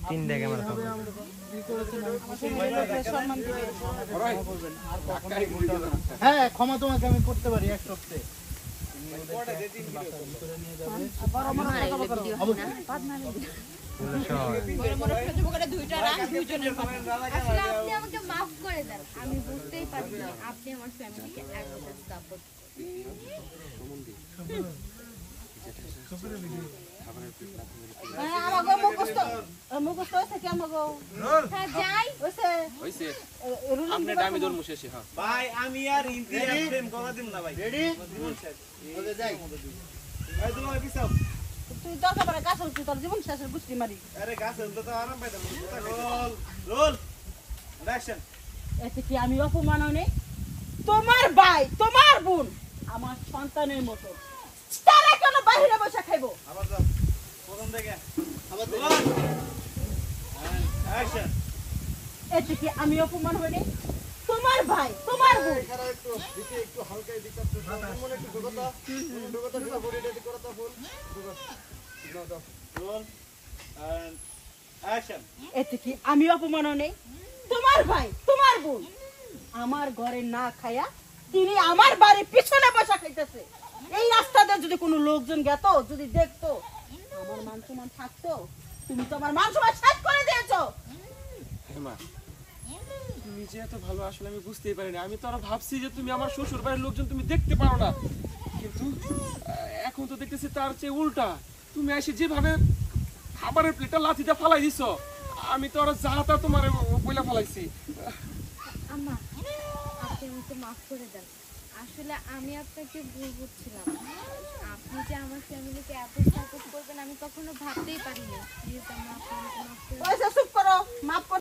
তিনটা ক্যামেরা তো হ্যাঁ ক্ষমা তোমাকে আমি করতে পারি এক সপ্তাহে আপনি আমাকে মাফ করে দেন, আমি বুঝতেই পারছি আপনি আমার ফ্যামিলিকে একসাথে সাপোর্ট ভাই আমি আর ইন্তি প্রেম করা দিম না ভাই রেডি বলে যাই ভাই তোমার কি সব তুই দরকার পড়ে গাছ হচ্ছে তোর জীবন শেষের গুষ্টি মারি আরে গাছ হলতে তো আরাম পাইতাম রোল রোল অ্যাকশন এতে কি আমি অপমান নেই? তোমার ভাই তোমার বোন আমার সন্তানের মতো, তারা কেন বাইরে বসে খাইবো? আবার যাও প্রথম থেকে আবার অ্যাকশন এতে কি আমি অপমান হইনি? তোমার ভাই তোমার বোন একটু দিতে একটু হালকা এদিক করতে মনে একটু ঢোকাতা ঢোকাতা বডি রেডি করতা ফুল দাও দাও রোল এন্ড অ্যাকশন এতে কি আমি অপমান নেই? তোমার ভাই তোমার বোন আমার ঘরে না খায়া তিনি আমার বাড়ির পিছনে বসা খাইতেছে। এই রাস্তাতে যদি কোনো লোকজন গেত, যদি দেখতো, আমার মান সম্মান থাকতো? তুমি তো আমার মান সম্মান শেষ করে দিয়েছো। হেমা তুমি যে এত ভালো আসলে আমি বুঝতেই পারিনি। আমি তো আরো ভাবছি যে তুমি আমার শ্বশুর বাড়ির লোকজন তুমি দেখতে পারো না, কিন্তু এখন তো দেখতেছি তার চেয়ে উল্টা। তুমি এসে যেভাবে খাবারের প্লেটটা লাথিটা ফালাই দিছো, আমি তো আরো যাহাতা তোমার বইলা ফালাইছি। আম্মা আপনি আমাকে মাফ করে দেন, আসলে আমি আপনাকে ভুল বুঝছিলাম। আপনি যে আমার ফ্যামিলিকে এত সাপোর্ট করবেন আমি কখনো ভাবতেই পারিনি। প্লিজ আম্মা আপনি আমাকে মাফ করে দেন।